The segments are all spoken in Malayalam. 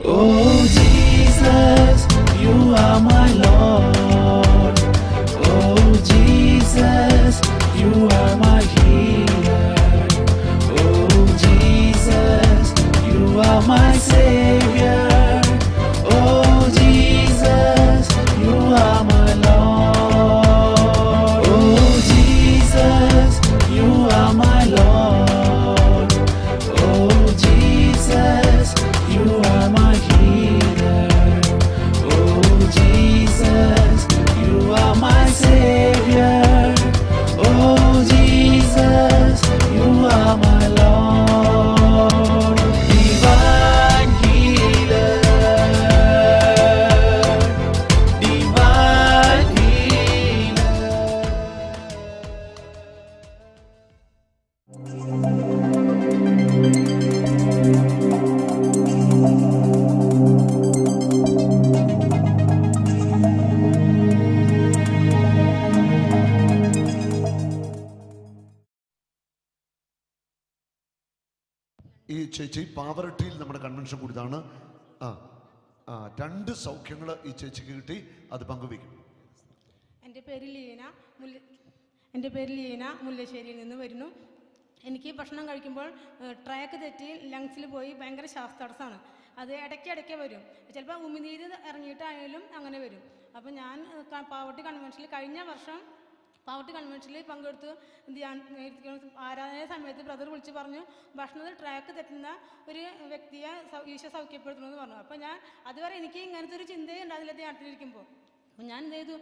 Oh Jesus, you are my Lord. Oh Jesus, you are my healer. Oh Jesus, you are my Savior. Oh Jesus, you are my Lord. Oh Jesus, you are my Lord. Oh Jesus, you are my healer. Oh Jesus, you are my Savior. Oh Jesus, you are my Lord. Divine healer, divine healer. ഈ ചേച്ചി പാവറട്ടിയിൽ നമ്മുടെ കൺവെൻഷൻ കൂടിയതാണ്. രണ്ട് സൗഖ്യങ്ങൾ ഈ ചേച്ചിക്ക് കിട്ടി, അത് പങ്കുവയ്ക്കും. എൻ്റെ പേര് ലീന, മുല്ലശ്ശേരിയിൽ നിന്ന് വരുന്നു. എനിക്ക് ഭക്ഷണം കഴിക്കുമ്പോൾ ട്രാക്ക് തെറ്റി ലങ്സിൽ പോയി ഭയങ്കര ശ്വാസതടസ്സമാണ്. അത് ഇടയ്ക്കിടയ്ക്ക് വരും. ചിലപ്പോൾ ഉമിനീര് ഇറങ്ങിയിട്ടായാലും അങ്ങനെ വരും. അപ്പോൾ ഞാൻ പാവട്ടി കൺവെൻഷനിൽ കഴിഞ്ഞ വർഷം പാവട്ടി കൺവെൻഷനിൽ പങ്കെടുത്തു. ആരാധന സമയത്ത് ബ്രദർ വിളിച്ച് പറഞ്ഞു, ഭക്ഷണത്തിൽ ട്രാക്ക് തെറ്റുന്ന ഒരു വ്യക്തിയെ ഈശോ സൗഖ്യപ്പെടുത്തണമെന്ന് പറഞ്ഞു. അപ്പോൾ ഞാൻ അതുവരെ എനിക്ക് ഇങ്ങനത്തെ ഒരു ചിന്തയെ ഉണ്ടാകില്ല ധ്യാനത്തിലിരിക്കുമ്പോൾ. അപ്പോൾ ഞാൻ എന്ത് ചെയ്തു,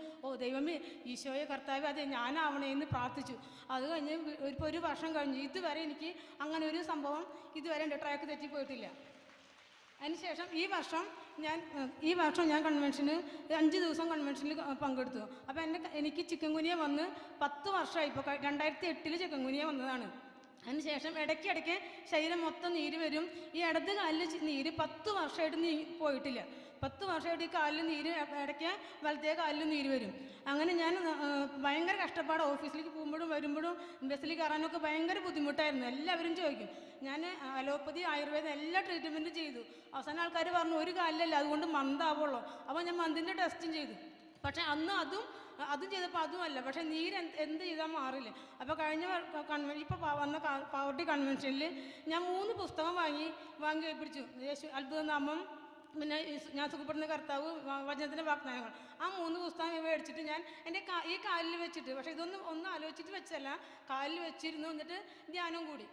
ദൈവമേ ഈശോയെ കർത്താവ് അതെ ഞാനാവണേ എന്ന് പ്രാർത്ഥിച്ചു. അത് കഴിഞ്ഞ് ഇപ്പോൾ ഒരു വർഷം കഴിഞ്ഞു. ഇതുവരെ എനിക്ക് അങ്ങനെ ഒരു സംഭവം ഇതുവരെ എൻ്റെ ട്രാക്ക് തെറ്റിപ്പോയിട്ടില്ല. അതിനുശേഷം ഈ വർഷം ഞാൻ കൺവെൻഷന് 5 ദിവസം കൺവെൻഷനിൽ പങ്കെടുത്തു. അപ്പോൾ എനിക്ക് ചിക്കൻ ഗുനിയ വന്ന് 10 വർഷമായി. ഇപ്പോൾ 2008 ചിക്കൻ ഗുനിയ വന്നതാണ്. അതിനുശേഷം ഇടയ്ക്കിടയ്ക്ക് ശരീരം മൊത്തം നീര് വരും. ഈ ഇടത് കാലിൽ നീര് 10 വർഷമായിട്ട് പോയിട്ടില്ല. 10 വർഷമായിട്ട് ഈ കാലിൽ നീര്, ഇടയ്ക്ക് വലത്തേ കാലിൽ നീര് വരും. അങ്ങനെ ഞാൻ ഭയങ്കര കഷ്ടപ്പാട്. ഓഫീസിലേക്ക് പോകുമ്പോഴും വരുമ്പോഴും ബസ്സിൽ കയറാനൊക്കെ ഭയങ്കര ബുദ്ധിമുട്ടായിരുന്നു. എല്ലാവരും ചോദിക്കും. ഞാൻ അലോപ്പതി, ആയുർവേദം എല്ലാ ട്രീറ്റ്മെൻറ്റും ചെയ്തു. അവസാനം ആൾക്കാർ പറഞ്ഞു ഒരു കാലിലല്ല, അതുകൊണ്ട് മന്താവുള്ളൂ. അപ്പോൾ ഞാൻ മന്തിൻ്റെ ടെസ്റ്റും ചെയ്തു. പക്ഷേ അന്ന് അതും ചെയ്തപ്പോൾ അതുമല്ല. പക്ഷേ നീര് എന്ത് ചെയ്താൽ മാറില്ല. അപ്പോൾ കഴിഞ്ഞ ഇപ്പോൾ വന്ന പാവട്ടി കൺവെൻഷനിൽ ഞാൻ 3 പുസ്തകം വാങ്ങി പിടിച്ചു. യേശു അത്ഭുതനാമം, പിന്നെ ഞാൻ സുഖപ്പെടുന്ന കർത്താവ്, വചനത്തിൻ്റെ വാഗ്ദാനങ്ങൾ. ആ 3 പുസ്തകം മേടിച്ചിട്ട് ഞാൻ എൻ്റെ ഈ കാലിൽ വെച്ചിട്ട്, പക്ഷേ ഒന്നും ആലോചിച്ചിട്ട് വെച്ചല്ല, കാലിൽ വെച്ചിരുന്നു. എന്നിട്ട് ധ്യാനം കൂടി.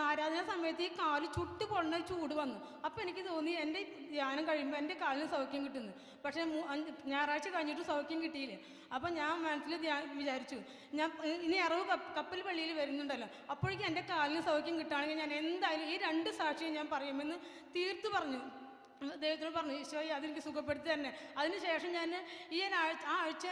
ആരാധന സമയത്ത് ഈ കാല് ചുട്ട് പൊണ്ണ ചൂട് വന്നു. അപ്പോൾ എനിക്ക് തോന്നി എൻ്റെ ധ്യാനം കഴിയുമ്പോൾ എൻ്റെ കാലിന് സൗഖ്യം കിട്ടുന്നു. പക്ഷേ ഞായറാഴ്ച കഴിഞ്ഞിട്ട് സൗഖ്യം കിട്ടിയില്ല. അപ്പോൾ ഞാൻ മനസ്സിൽ വിചാരിച്ചു, ഞാൻ ഇനി അറിവ് കപ്പൽ പള്ളിയിൽ വരുന്നുണ്ടല്ലോ, അപ്പോഴേക്കും എൻ്റെ കാലിന് സൗഖ്യം കിട്ടുകയാണെങ്കിൽ ഞാൻ എന്തായാലും ഈ 2 സാക്ഷിയും ഞാൻ പറയുമെന്ന് തീർത്ത് പറഞ്ഞു. ദൈവത്തിനോട് പറഞ്ഞു, ഈശോയെ അതെനിക്ക് സുഖപ്പെടുത്തി തന്നെ. അതിനുശേഷം ഞാൻ ആഴ്ച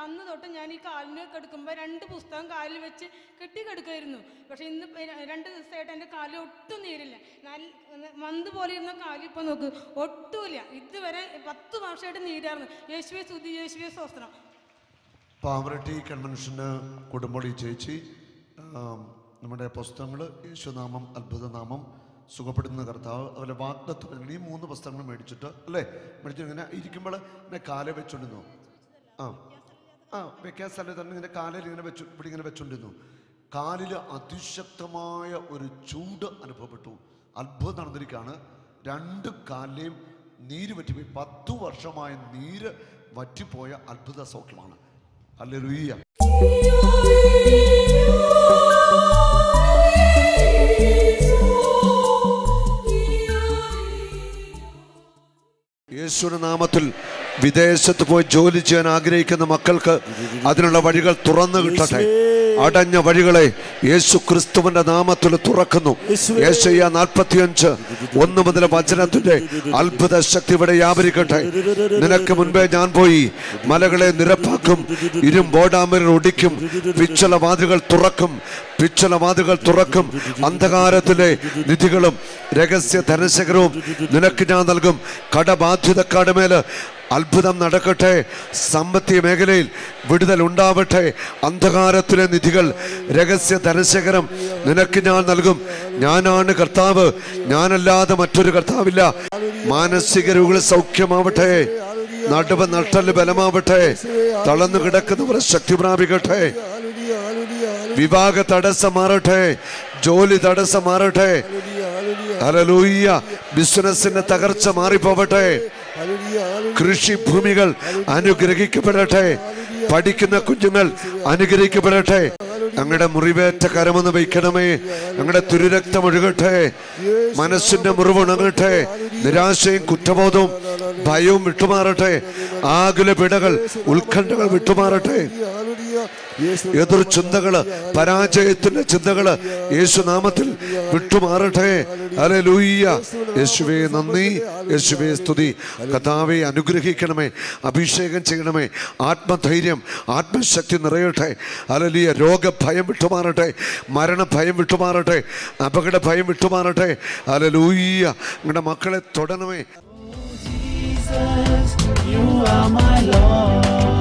അന്ന് തൊട്ട് ഞാൻ ഈ കാലിന് കെടുക്കുമ്പോൾ 2 പുസ്തകം കാലിൽ വെച്ച് കെട്ടിക്കെടുക്കുമായിരുന്നു. പക്ഷേ ഇന്ന് 2 ദിവസമായിട്ട് എൻ്റെ കാലിൽ ഒട്ടും നീരില്ല. മന്ത് പോലെ ഇരുന്ന കാലിൽ ഇപ്പോൾ നോക്ക് ഒട്ടുമില്ല. ഇതുവരെ 10 വർഷമായിട്ട് നീരായിരുന്നു. യേശുവേ സ്തുതി, യേശുവേ സ്തോത്രം. പാവറട്ടി കൺവെൻഷന് കൂടുമ്പോൾ ഈ ചേച്ചി നമ്മുടെ പുസ്തകങ്ങൾ യേശുനാമം, അത്ഭുതനാമം, സുഖപ്പെടുന്ന കർത്താവ്, അതുപോലെ വാഗ്ദത്തം, ഈ 3 പുസ്തകങ്ങൾ മേടിച്ചിട്ട് മേടിച്ചിട്ട് ഇങ്ങനെ ഇരിക്കുമ്പോൾ ഇങ്ങനെ കാല വെച്ചുകൊണ്ടിരുന്നു. വെക്കാൻ സ്ഥലത്ത് തന്നെ ഇങ്ങനെ കാലിൽ ഇങ്ങനെ ഇവിടെ ഇങ്ങനെ വെച്ചുകൊണ്ടിരുന്നു. കാലിൽ അതിശക്തമായ ഒരു ചൂട് അനുഭവപ്പെട്ടു. അത്ഭുതം നടന്നിരിക്കുകയാണ്. 2 കാലിലെയും നീര് വറ്റിപ്പോയി. 10 വർഷമായ നീര് വറ്റിപ്പോയ അത്ഭുത സൗഖ്യമാണ്. ഹല്ലേലൂയ. യേശുവിന്റെ നാമത്തിൽ വിദേശത്ത് പോയി ജോലി ചെയ്യാൻ ആഗ്രഹിക്കുന്ന മക്കൾക്ക് അതിനുള്ള വഴികൾ തുറന്നു കിട്ടട്ടെ. അടഞ്ഞ വഴികളെ യേശു ക്രിസ്തുവിന്റെ നാമത്തിൽ തുറക്കുന്നു. യേശയ്യ 45:1 മുതൽ വചനത്തിന്റെ അത്ഭുത ശക്തി ഇവിടെ വ്യാപരിക്കട്ടെ. നിനക്ക് മുൻപേ ഞാൻ പോയി മലകളെ നിരപ്പാക്കും, ഇരുമ്പോടാമരർ ഒടിക്കും, പിച്ചള വാതിലുകൾ തുറക്കും, അന്ധകാരത്തിലെ നിധികളും രഹസ്യ ധനശേഖരവും നിനക്ക് ഞാൻ നൽകും. കടബാധ്യതക്കാരുടെ മേല് അത്ഭുതം നടക്കട്ടെ. സാമ്പത്തിക മേഖലയിൽ വിടുതൽ ഉണ്ടാവട്ടെ. അന്ധകാരത്തിലെ നിധികൾ, രഹസ്യ ധനശേഖരം നിനക്ക് ഞാൻ നൽകും. ഞാനാണ് കർത്താവ്, ഞാനല്ലാതെ മറ്റൊരു കർത്താവില്ല. മാനസിക രോഗികൾ സൗഖ്യമാവട്ടെ. നടുവ് നട്ടല് ബലമാവട്ടെ. തളർന്നു കിടക്കുന്നവർ ശക്തി പ്രാപിക്കട്ടെ. വിവാഹ തടസ്സം മാറട്ടെ. ജോലി തടസ്സം മാറട്ടെ. ഹല്ലേലൂയ. ബിസിനസിന്റെ തകർച്ച മാറിപ്പോവട്ടെ. കൃഷിഭൂമികൾ അനുഗ്രഹിക്കപ്പെടട്ടെ. പഠിക്കുന്ന കുഞ്ഞുങ്ങൾ അനുഗ്രഹിക്കപ്പെടട്ടെ. ഞങ്ങളുടെ മുറിവേറ്റ കരമൊന്ന് വയ്ക്കണമേ. ഞങ്ങളുടെ തിരുരക്തം ഒഴുകട്ടെ. മനസ്സിന്റെ മുറിവുണങ്ങട്ടെ. നിരാശയും കുറ്റബോധവും ഭയവും വിട്ടുമാറട്ടെ. ആകുല പിടകൾ ഉത്കണ്ഠകൾ വിട്ടുമാറട്ടെ. എതിർ ചിന്തകള്, പരാജയത്തിന്റെ ചിന്തകള് യേശുനാമത്തിൽ വിട്ടുമാറട്ടെ. ഹല്ലേലൂയ. യേശുവേ നന്ദി, യേശുവേ സ്തുതി. കർത്താവേ അനുഗ്രഹിക്കണമേ, അഭിഷേകം ചെയ്യണമേ. ആത്മധൈര്യം, ആത്മശക്തി നിറയട്ടെ. ഹല്ലേലൂയ. രോഗഭയം വിട്ടുമാറട്ടെ. മരണഭയം വിട്ടുമാറട്ടെ. അപകട ഭയം വിട്ടുമാറട്ടെ. ഹല്ലേലൂയ. നിങ്ങളുടെ മക്കളെ തൊടണമേ. Jesus, you are my Lord.